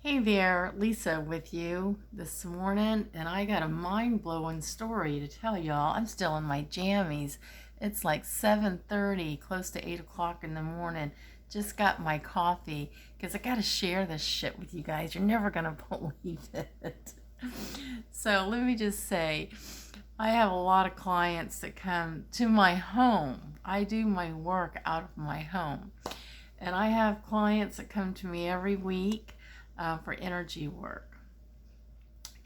Hey there, Lisa with you this morning, and I got a mind-blowing story to tell y'all. I'm still in my jammies. It's like 7:30, close to 8 o'clock in the morning. Just got my coffee because I got to share this shit with you guys. You're never going to believe it. So let me just say, I have a lot of clients that come to my home. I do my work out of my home. And I have clients that come to me every week for energy work.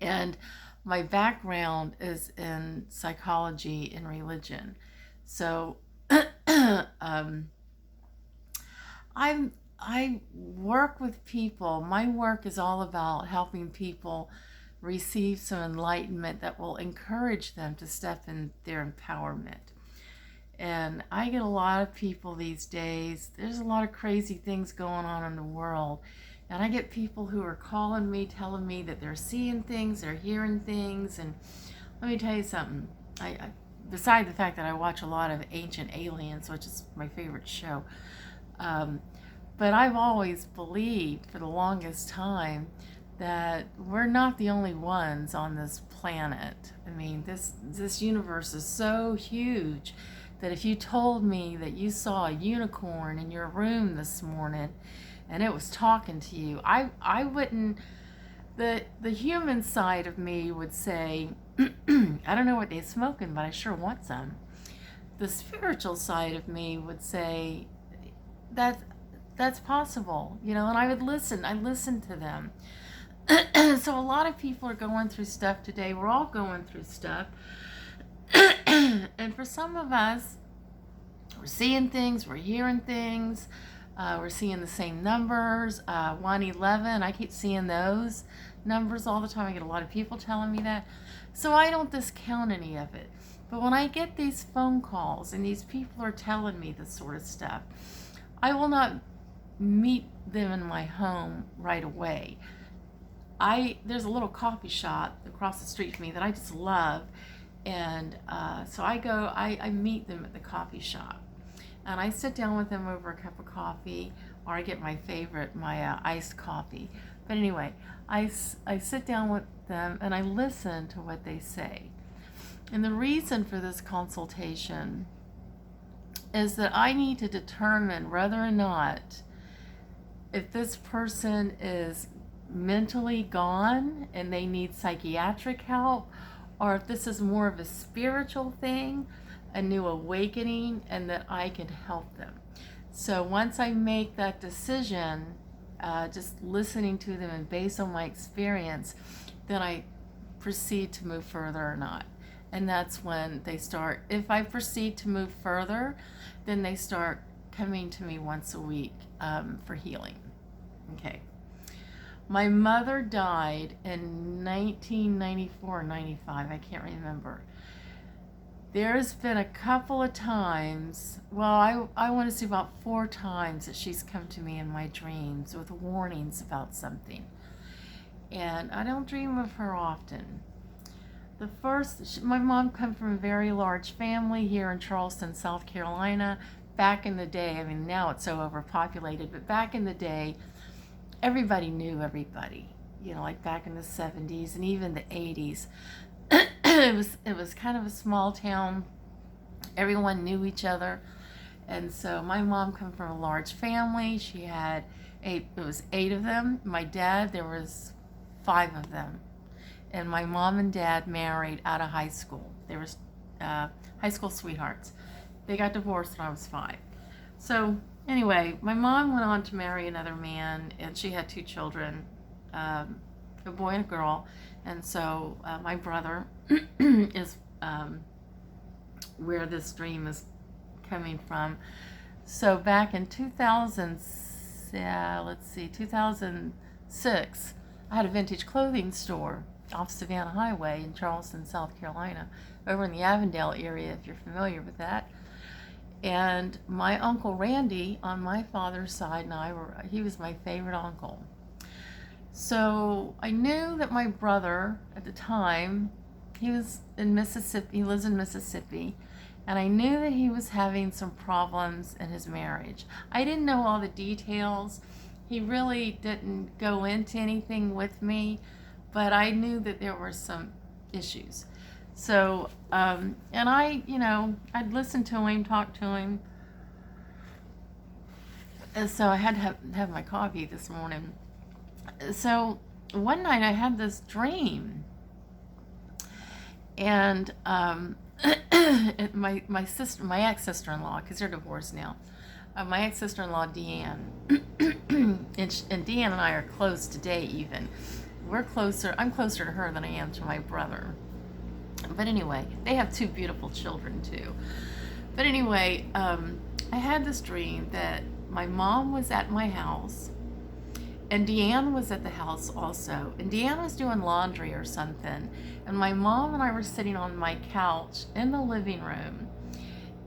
And my background is in psychology and religion. So um, I work with people. My work is all about helping people receive some enlightenment that will encourage them to step in their empowerment. And I get a lot of people these days. There's a lot of crazy things going on in the world. And I get people who are calling me, telling me that they're seeing things, they're hearing things. And let me tell you something. Beside the fact that I watch a lot of Ancient Aliens, which is my favorite show, um, but I've always believed for the longest time that we're not the only ones on this planet. I mean, this universe is so huge that if you told me that you saw a unicorn in your room this morning and it was talking to you, I wouldn't. The human side of me would say, I don't know what they're smoking, but I sure want some. The spiritual side of me would say that that's possible, and I would listen. I listened to them. So a lot of people are going through stuff today. We're all going through stuff. And for some of us, we're seeing things, we're hearing things, we're seeing the same numbers. 111, I keep seeing those numbers all the time. I get a lot of people telling me that. So I don't discount any of it. But when I get these phone calls and these people are telling me this sort of stuff, I will not meet them in my home right away. There's a little coffee shop across the street from me that I just love, and so I meet them at the coffee shop, and I sit down with them over a cup of coffee, or I get my favorite, my iced coffee. But anyway, I sit down with them and I listen to what they say. And the reason for this consultation is that I need to determine whether or not if this person is mentally gone and they need psychiatric help, or if this is more of a spiritual thing, a new awakening, and that I can help them. So once I make that decision, just listening to them and based on my experience, then I proceed to move further or not. And that's when they start, if I proceed to move further, then they start coming to me once a week for healing. Okay. My mother died in 1994 or 95, I can't remember. There's been a couple of times, well, I want to say about 4 times that she's come to me in my dreams with warnings about something. And I don't dream of her often. My mom come from a very large family here in Charleston, South Carolina. Back in the day, I mean, now it's so overpopulated, but back in the day, everybody knew everybody, like back in the 70s and even the 80s. It was kind of a small town. Everyone knew each other. And so my mom come from a large family. She had it was 8 of them. My dad, there was 5 of them. And my mom and dad married out of high school. They were high school sweethearts. They got divorced when I was 5. So anyway, my mom went on to marry another man, and she had 2 children, a boy and a girl. And so my brother is where this dream is coming from. So back in 2006, I had a vintage clothing store off Savannah Highway in Charleston, South Carolina, over in the Avondale area, if you're familiar with that. And my Uncle Randy on my father's side he was my favorite uncle. So I knew that my brother at the time, he was in Mississippi, he lives in Mississippi, and I knew that he was having some problems in his marriage. I didn't know all the details. he really didn't go into anything with me, but I knew that there were some issues. So, and I'd listen to him, talk to him. And so I had to have my coffee this morning. So one night I had this dream, and my sister, my ex-sister-in-law, because they're divorced now, my ex-sister-in-law Deanne, and Deanne and I are close today. Even we're closer. I'm closer to her than I am to my brother. But anyway, they have two beautiful children too. But anyway, I had this dream that my mom was at my house, and Deanne was at the house also. And Deanne was doing laundry or something. And my mom and I were sitting on my couch in the living room.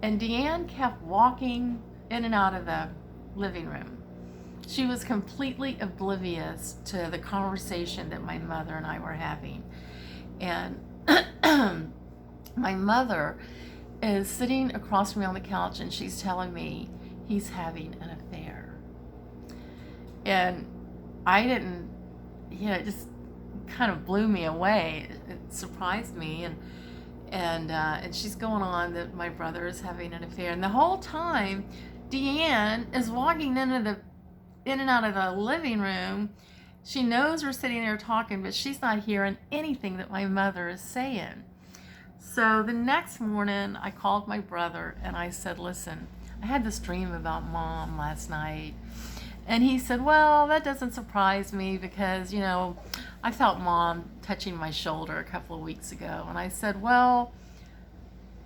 And Deanne kept walking in and out of the living room. She was completely oblivious to the conversation that my mother and I were having. And my mother is sitting across from me on the couch, and she's telling me he's having an affair. And I didn't, it just kind of blew me away. It surprised me, and she's going on that my brother is having an affair. And the whole time, Deanne is walking in and out of the living room. She knows we're sitting there talking, but she's not hearing anything that my mother is saying. So the next morning, I called my brother and I said, listen, I had this dream about Mom last night. And he said, well, that doesn't surprise me because, I felt Mom touching my shoulder a couple of weeks ago. And I said, well,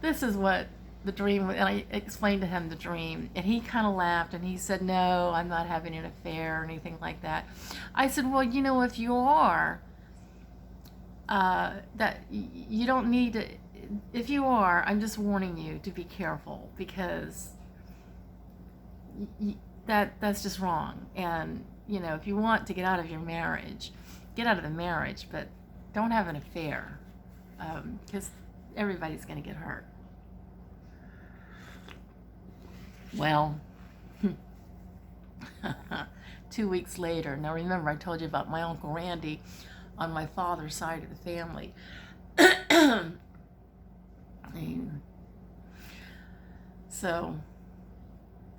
this is what the dream was. And I explained to him the dream. And he kind of laughed and he said, no, I'm not having an affair or anything like that. I said, well, if you are, that you don't need to, if you are, I'm just warning you to be careful because that's just wrong. And, if you want to get out of your marriage, get out of the marriage, but don't have an affair because everybody's going to get hurt. Well, 2 weeks later, now remember I told you about my Uncle Randy on my father's side of the family. So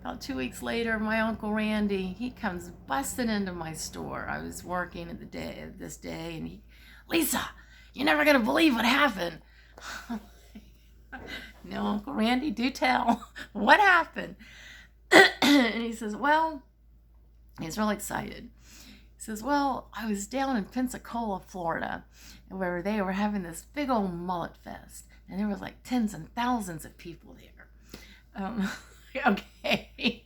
about 2 weeks later, my Uncle Randy, he comes busting into my store. I was working this day, and Lisa, you're never going to believe what happened. No, Uncle Randy, do tell. What happened? And he says, well, he's real excited. He says, well, I was down in Pensacola, Florida, where they were having this big old mullet fest. And there was like tens and thousands of people there. Okay,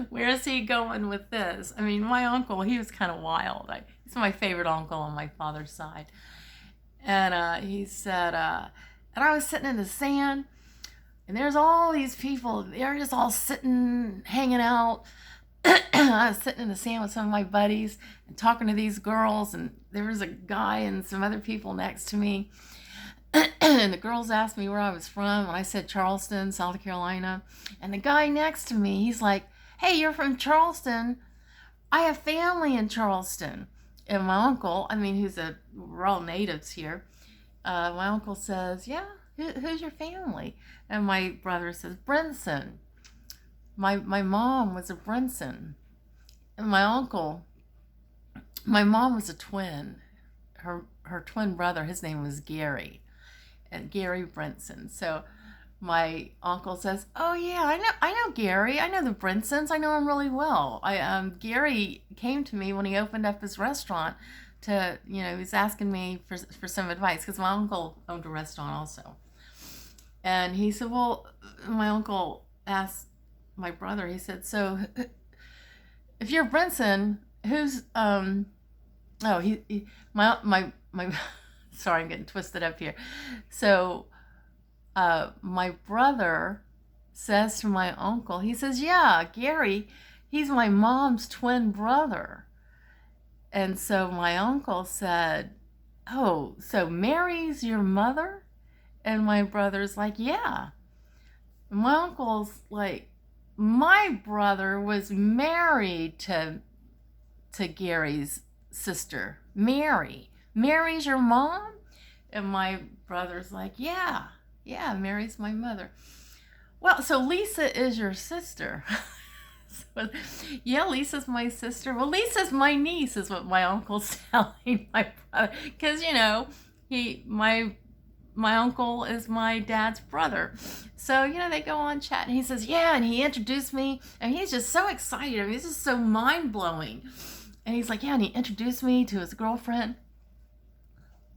where's he going with this? I mean, my uncle, he was kind of wild. He's my favorite uncle on my father's side. And he said, and I was sitting in the sand, and there's all these people. They're just all sitting, hanging out. I was sitting in the sand with some of my buddies and talking to these girls, and there was a guy and some other people next to me. And the girls asked me where I was from, and I said Charleston, South Carolina. And the guy next to me, he's like, hey, you're from Charleston? I have family in Charleston. And my uncle, we're all natives here. My uncle says, yeah, who's your family? And my brother says, Brinson. My mom was a Brinson. And my mom was a twin. Her twin brother, his name was Gary. And Gary Brinson. So my uncle says, oh yeah, I know Gary. I know the Brinsons. I know him really well. Gary came to me when he opened up his restaurant to, he was asking me for some advice because my uncle owned a restaurant also. And he said, well, my uncle asked my brother, he said, so if you're Brinson, who's, my sorry, I'm getting twisted up here. So my brother says to my uncle, he says, yeah, Gary, he's my mom's twin brother. And so my uncle said, oh, so Mary's your mother? And my brother's like, yeah. And my uncle's like, my brother was married to to Gary's sister, Mary. Mary's your mom? And my brother's like, yeah, Mary's my mother. Well, so Lisa is your sister. So, yeah, Lisa's my sister. Well, Lisa's my niece is what my uncle's telling my brother. Because, my uncle is my dad's brother. So, they go on chat and he says, yeah, and he introduced me and he's just so excited. I mean, it's just so mind-blowing. And he's like, yeah, and he introduced me to his girlfriend.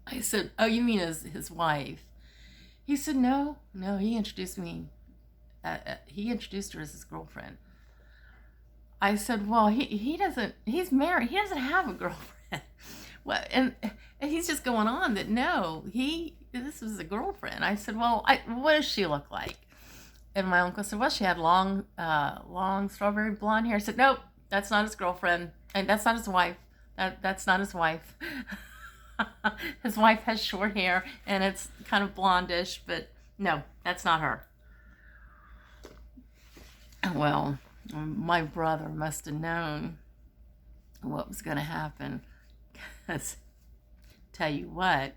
I said, oh, you mean his wife? He said, no, he introduced me. He introduced her as his girlfriend. I said, well, he's married. He doesn't have a girlfriend. Well, and he's just going on that, no, this was a girlfriend. I said, well, what does she look like? And my uncle said, well, she had long strawberry blonde hair. I said, nope, that's not his girlfriend. And that's not his wife. That's not his wife. His wife has short hair and it's kind of blondish, but no, that's not her. Well, my brother must have known what was going to happen. Because, tell you what,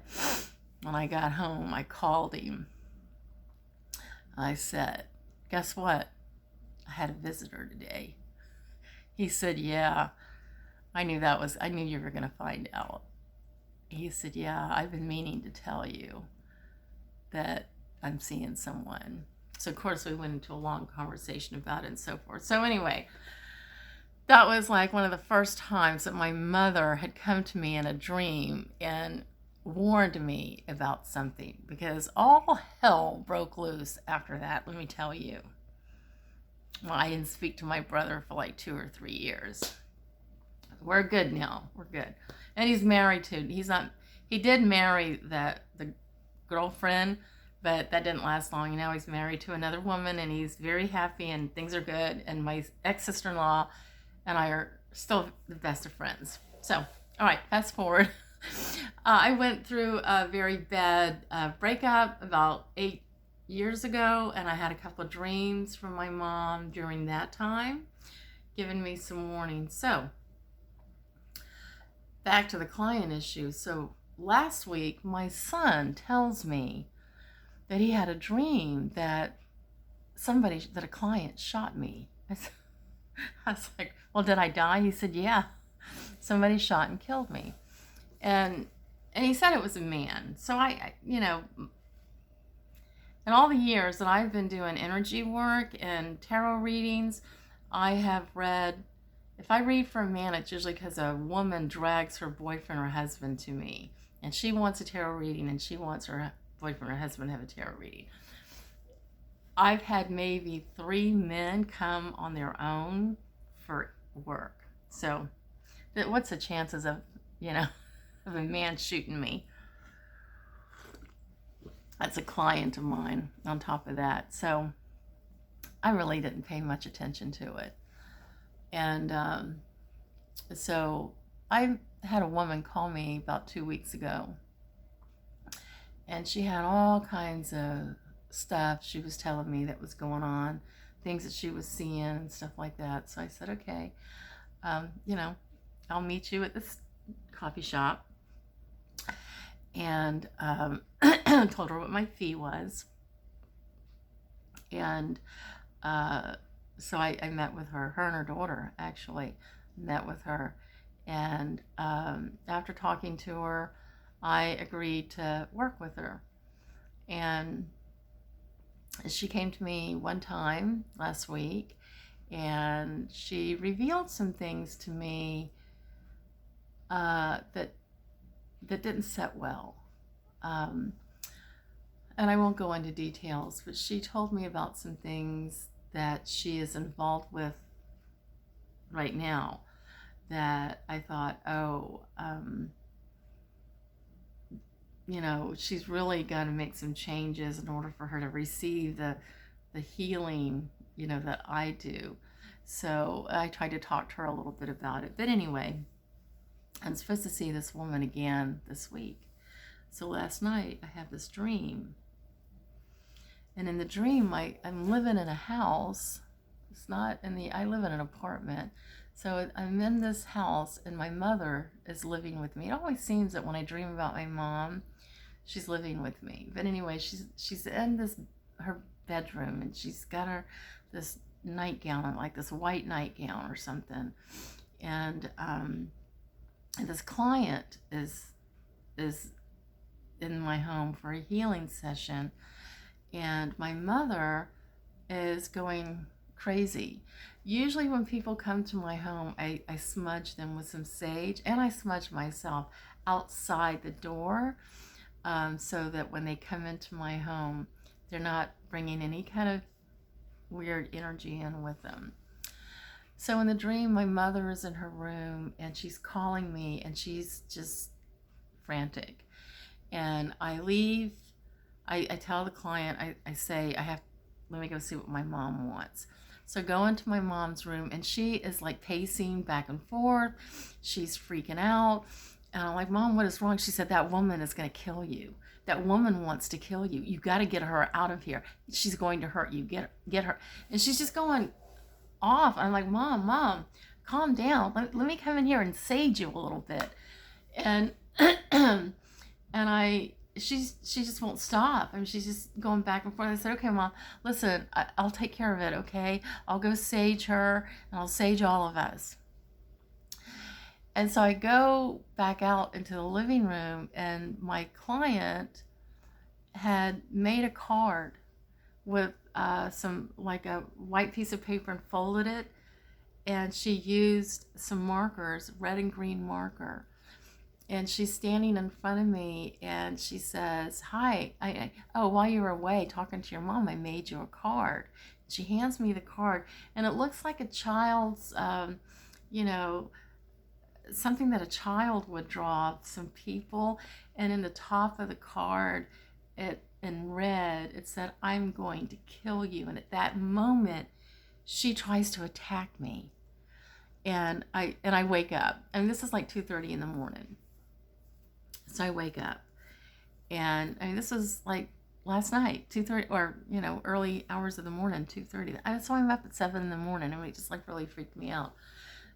when I got home, I called him. I said, guess what? I had a visitor today. He said, yeah, I knew you were going to find out. He said, yeah, I've been meaning to tell you that I'm seeing someone. So, of course, we went into a long conversation about it and so forth. So, anyway, that was like one of the first times that my mother had come to me in a dream and warned me about something, because all hell broke loose after that, let me tell you. Well, I didn't speak to my brother for like 2 or 3 years. We're good now. We're good. And he's married to, he did marry the girlfriend, but that didn't last long. Now he's married to another woman and he's very happy and things are good. And my ex-sister-in-law and I are still the best of friends. So, all right, fast forward. I went through a very bad breakup about 8 years ago, and I had a couple of dreams from my mom during that time, giving me some warnings. So, back to the client issue. So, last week, my son tells me that he had a dream that a client shot me. I was like, well, did I die? He said, yeah, somebody shot and killed me. And he said it was a man. So I in all the years that I've been doing energy work and tarot readings, I have read, if I read for a man, it's usually because a woman drags her boyfriend or husband to me. And she wants a tarot reading and she wants her boyfriend or husband to have a tarot reading. I've had maybe 3 men come on their own for work. So what's the chances of, of a man shooting me? That's a client of mine on top of that. So I really didn't pay much attention to it. And so I had a woman call me about 2 weeks ago. And she had all kinds of stuff she was telling me that was going on, things that she was seeing and stuff like that. So I said, okay, I'll meet you at this coffee shop. And told her what my fee was. And so I met with her and her daughter, actually, met with her. And after talking to her, I agreed to work with her. And she came to me one time last week and she revealed some things to me that didn't set well. And I won't go into details, but she told me about some things that she is involved with right now that I thought, she's really got to make some changes in order for her to receive the healing, that I do. So I tried to talk to her a little bit about it. But anyway, I'm supposed to see this woman again this week. So last night I had this dream. And in the dream, I'm living in a house. I live in an apartment. So I'm in this house and my mother is living with me. It always seems that when I dream about my mom, she's living with me. But anyway, she's in this her bedroom and she's got her this nightgown, like this white nightgown or something. And this client is in my home for a healing session, and my mother is going crazy. Usually when people come to my home, I smudge them with some sage, and I smudge myself outside the door, so that when they come into my home, they're not bringing any kind of weird energy in with them. So in the dream, my mother is in her room and she's calling me and she's just frantic. And I leave. I tell the client, I say, let me go see what my mom wants. So I go into my mom's room and she is like pacing back and forth. She's freaking out. And I'm like, Mom, what is wrong? She said, that woman is going to kill you. That woman wants to kill you. You got to get her out of here. She's going to hurt you. Get her. And she's just going off. I'm like, Mom, calm down. Let me come in here and sage you a little bit. And and she just won't stop. I mean, she's just going back and forth. I said, okay, Mom, listen, I'll take care of it, okay? I'll go sage her, and I'll sage all of us. And so I go back out into the living room, and my client had made a card with some, like a white piece of paper, and folded it, and she used some markers, red and green marker. And she's standing in front of me and she says, hi, while you were away talking to your mom, I made you a card. She hands me the card and it looks like a child's, something that a child would draw, some people. And in the top of the card, in red, it said, I'm going to kill you. And at that moment, she tries to attack me. And I wake up. And this is like 2:30 in the morning. So I wake up, and I mean, this was like last night, 2:30, or early hours of the morning, 2:30. So I'm up at 7 in the morning. I mean, it just like really freaked me out.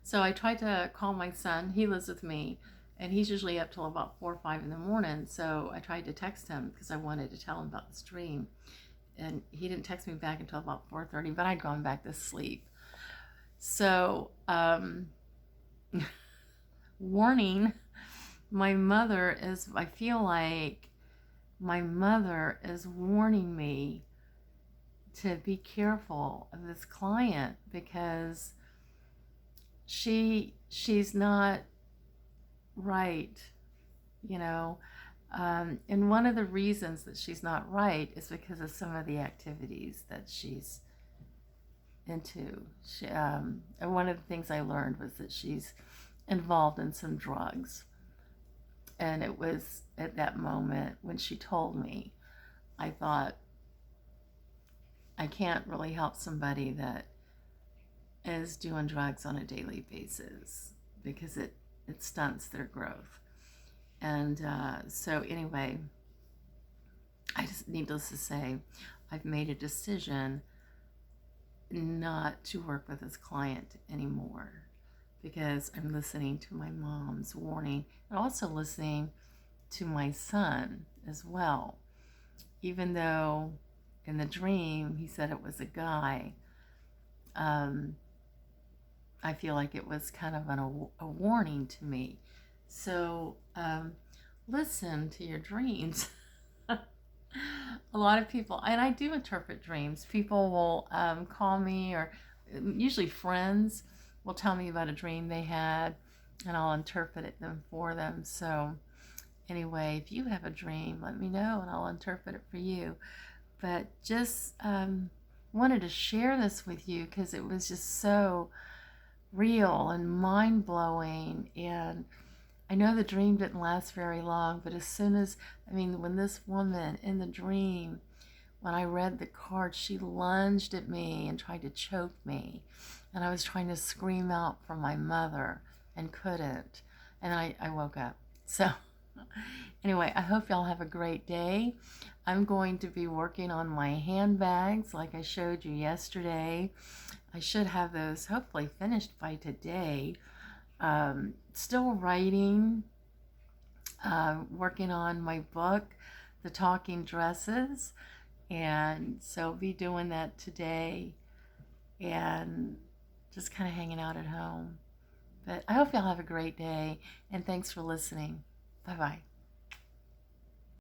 So I tried to call my son. He lives with me, and he's usually up till about 4 or 5 in the morning. So I tried to text him because I wanted to tell him about this dream, and he didn't text me back until about 4:30. But I'd gone back to sleep. So warning. I feel like my mother is warning me to be careful of this client because she's not right, and one of the reasons that she's not right is because of some of the activities that she's into. And one of the things I learned was that she's involved in some drugs. And it was at that moment when she told me, I thought, I can't really help somebody that is doing drugs on a daily basis because it stunts their growth. And so anyway, needless to say, I've made a decision not to work with this client anymore, because I'm listening to my mom's warning and also listening to my son as well. Even though in the dream he said it was a guy, I feel like it was kind of a warning to me. So listen to your dreams. A lot of people, and I do interpret dreams. People will call me, or usually friends will tell me about a dream they had, and I'll interpret them for them. So anyway, if you have a dream, let me know and I'll interpret it for you. But just wanted to share this with you because it was just so real and mind-blowing. And I know the dream didn't last very long, but as soon as, when this woman in the dream, when I read the card, she lunged at me and tried to choke me. And I was trying to scream out for my mother and couldn't. And I woke up. So anyway, I hope y'all have a great day. I'm going to be working on my handbags like I showed you yesterday. I should have those hopefully finished by today. Still writing, working on my book, The Talking Dresses, and so be doing that today and just kind of hanging out at home. But I hope y'all have a great day, and thanks for listening. Bye bye.